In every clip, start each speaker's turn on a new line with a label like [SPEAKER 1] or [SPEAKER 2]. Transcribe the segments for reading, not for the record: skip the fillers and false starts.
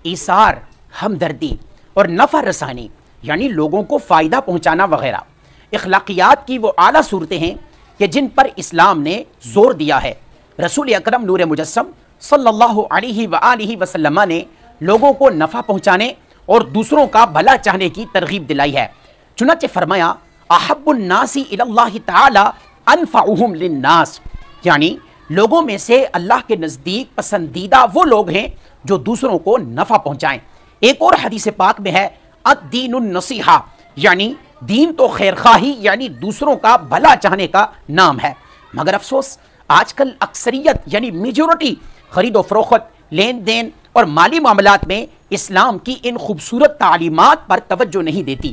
[SPEAKER 1] ایثار، ہمدردی اور نفع رسانی یعنی لوگوں کو فائدہ پہنچانا وغیرہ اخلاقیات کی وہ اعلیٰ صورتیں ہیں کہ جن پر اسلام نے زور دیا ہے۔ رسول اکرم نور مجسم صلی اللہ علیہ وآلہ وسلم نے لوگوں کو نفع پہنچانے اور دوسروں کا بھلا چاہنے کی ترغیب دلائی ہے۔ چنانچہ فرمایا احب الناس الی اللہ تعالی انفعہم للناس، یعنی لوگوں میں سے اللہ کے نزدیک پسندیدہ وہ لوگ ہیں جو دوسروں کو نفع پہنچائیں۔ ایک اور حدیث پاک میں ہے الدین النصیحہ، یعنی دین تو خیر خواہی یعنی دوسروں کا بھلا چاہنے کا نام ہے۔ مگر افسوس آج کل اکثریت یعنی میجورٹی خرید و فروخت، لین دین اور مالی معاملات میں اسلام کی ان خوبصورت تعلیمات پر توجہ نہیں دیتی۔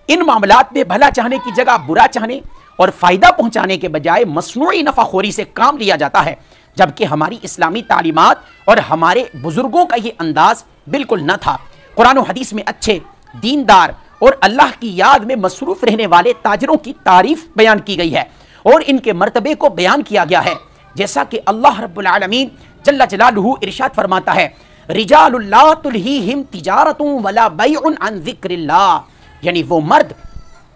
[SPEAKER 1] ان معاملات میں بھلا چاہنے کی جگہ برا چاہنے اور فائدہ پہنچانے کے بجائے مصنوعی نفع خوری سے کام لیا جاتا ہے، جبکہ ہماری اسلامی تعلیمات اور ہمارے بزرگوں کا یہ انداز بالکل نہ تھا۔ قرآن و حدیث میں اچھے، دیندار اور اللہ کی یاد میں مصروف رہنے والے تاجروں کی تعریف بیان کی گئی ہے اور ان کے مرتبے کو بیان کیا گیا ہے، جیسا کہ اللہ رب العالمین جل جلالہ ارشاد فرماتا ہے رجال لا تلہیہم تجارت ولا بیع عن ذکر اللہ، یعنی وہ مرد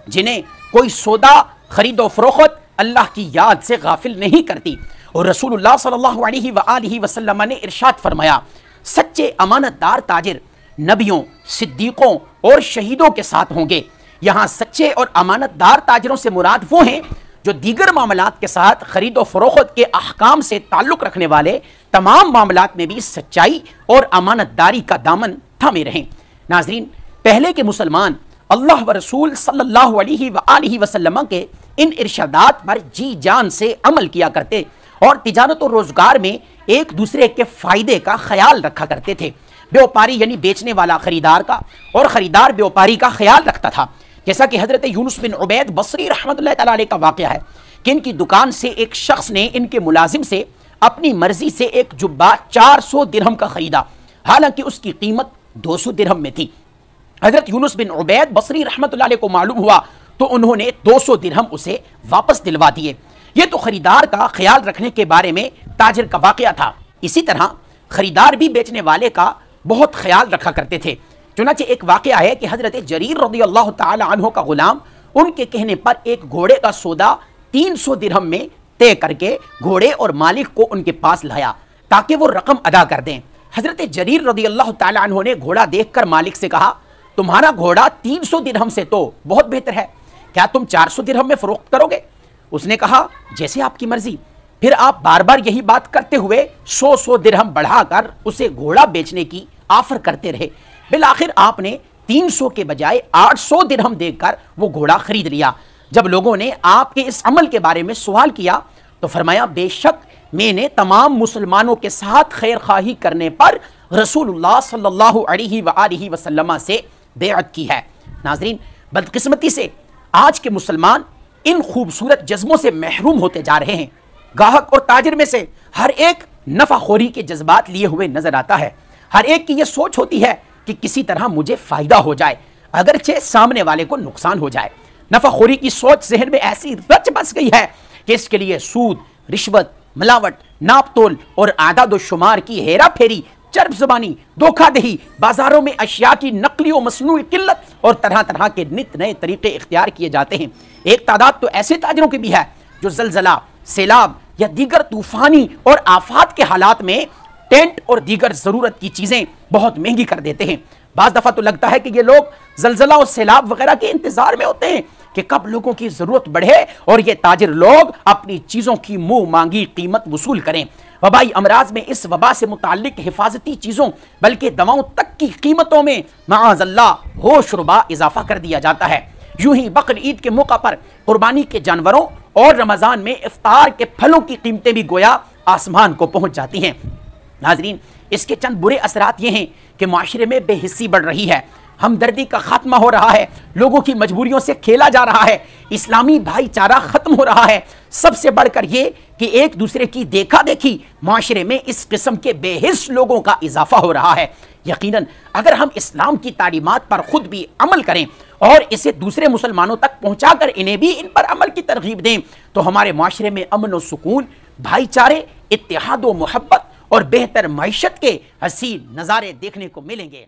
[SPEAKER 1] جنہیں کوئی سودا، خرید و فروخت اللہ کی یاد سے غافل نہیں کرتی۔ اور رسول اللہ صلی اللہ علیہ وآلہ وسلم نے ارشاد فرمایا سچے امانت دار تاجر نبیوں، صدیقوں اور شہیدوں کے ساتھ ہوں گے۔ یہاں سچے اور امانت دار تاجروں سے مراد وہ ہیں جو دیگر معاملات کے ساتھ خرید و فروخت کے احکام سے تعلق رکھنے والے تمام معاملات میں بھی سچائی اور امانت داری کا دامن تھامے رہیں۔ ناظرین، پہلے کے مسلمان اللہ و رسول صلی اللہ علیہ وآلہ وسلم کے ان ارشادات پر جی جان سے عمل کیا کرتے اور تجارت و روزگار میں ایک دوسرے کے فائدے کا خیال رکھا کرتے تھے۔ بیوپاری یعنی بیچنے والا خریدار کا اور خریدار بیوپاری کا خیال رکھتا تھا، جیسا کہ حضرت یونس بن عبید بصری رحمۃ اللہ تعالی علیہ کا واقعہ ہے کہ ان کی دکان سے ایک شخص نے ان کے ملازم سے اپنی مرضی سے ایک جبہ 400 درہم کا خریدا، حالانکہ اس کی قیمت 200 درہم میں تھی۔ حضرت یونس بن عبید بصری رحمۃ اللہ علیہ کو معلوم ہوا تو انہوں نے 200 درہم اسے واپس دلوا دیے۔ یہ تو خریدار کا خیال رکھنے کے بارے میں تاجر کا واقعہ تھا۔ اسی طرح خریدار بھی بیچنے والے کا بہت خیال رکھا کرتے تھے۔ چنانچہ ایک واقعہ ہے کہ حضرت جریر رضی اللہ تعالی عنہ کا غلام ان کے کہنے پر ایک گھوڑے کا سودا 300 درہم میں طے کر کے گھوڑے اور مالک کو ان کے پاس لایا تاکہ وہ رقم ادا کر دیں۔ حضرت جریر رضی اللہ تعالی عنہ نے گھوڑا دیکھ کر مالک سے کہا تمہارا گھوڑا 300 درہم سے تو بہت بہتر ہے، کیا تم 400 درہم میں فروخت کرو گے؟ اس نے کہا جیسے آپ کی مرضی۔ پھر آپ بار بار یہی بات کرتے ہوئے 100 درہم بڑھا کر اسے گھوڑا بیچنے کی آفر کرتے رہے۔ بالآخر آپ نے 300 کے بجائے 800 درہم دے کر وہ گھوڑا خرید لیا۔ جب لوگوں نے آپ کے اس عمل کے بارے میں سوال کیا تو فرمایا بے شک میں نے تمام مسلمانوں کے ساتھ خیر خواہی کرنے پر رسول اللہ صلی اللہ علیہ وآلہ وسلم سے بیعت کی ہے۔ ناظرین، بدقسمتی سے آج کے مسلمان ان خوبصورت جذبوں سے محروم ہوتے جا رہے ہیں۔ گاہک اور تاجر میں سے ہر ایک نفع خوری کے جذبات لیے ہوئے نظر آتا ہے۔ ہر ایک کی یہ سوچ ہوتی ہے کہ کسی طرح مجھے فائدہ ہو جائے اگرچہ سامنے والے کو نقصان ہو جائے۔ نفع خوری کی سوچ ذہن میں ایسی رچ بس گئی ہے کہ اس کے لیے سود، رشوت، ملاوٹ، ناپ تول اور اعداد و شمار کی ہیرا پھیری، چرب زبانی، دھوکہ دہی، بازاروں میں اشیاء کی نقلی و مصنوعی قلت اور طرح طرح کے نت نئے طریقے اختیار کیے جاتے ہیں۔ ایک تعداد تو ایسے تاجروں کی بھی ہے جو زلزلہ، سیلاب یا دیگر طوفانی اور آفات کے حالات میں ٹینٹ اور دیگر ضرورت کی چیزیں بہت مہنگی کر دیتے ہیں۔ بعض دفعہ تو لگتا ہے کہ یہ لوگ زلزلہ اور سیلاب وغیرہ کے انتظار میں ہوتے ہیں کہ کب لوگوں کی ضرورت بڑھے اور یہ تاجر لوگ اپنی چیزوں کی منہ مانگی قیمت وصول کریں۔ وبائی امراض میں اس وبا سے متعلق حفاظتی چیزوں بلکہ دواؤں تک کی قیمتوں میں معاذ اللہ ہوش ربا اضافہ کر دیا جاتا ہے۔ یوں ہی بقر عید کے موقع پر قربانی کے جانوروں اور رمضان میں افطار کے پھلوں کی قیمتیں بھی گویا آسمان کو پہنچ جاتی ہیں۔ ناظرین، اس کے چند برے اثرات یہ ہیں کہ معاشرے میں بے حسی بڑھ رہی ہے، ہمدردی کا خاتمہ ہو رہا ہے، لوگوں کی مجبوریوں سے کھیلا جا رہا ہے، اسلامی بھائی چارہ ختم ہو رہا ہے۔ سب سے بڑھ کر یہ کہ ایک دوسرے کی دیکھا دیکھی معاشرے میں اس قسم کے بے حس لوگوں کا اضافہ ہو رہا ہے۔ یقیناً اگر ہم اسلام کی تعلیمات پر خود بھی عمل کریں اور اسے دوسرے مسلمانوں تک پہنچا کر انہیں بھی ان پر عمل کی ترغیب دیں تو ہمارے معاشرے میں امن و سکون، بھائی چارے، اتحاد و محبت اور بہتر معیشت کے حسین نظارے دیکھنے کو ملیں گے۔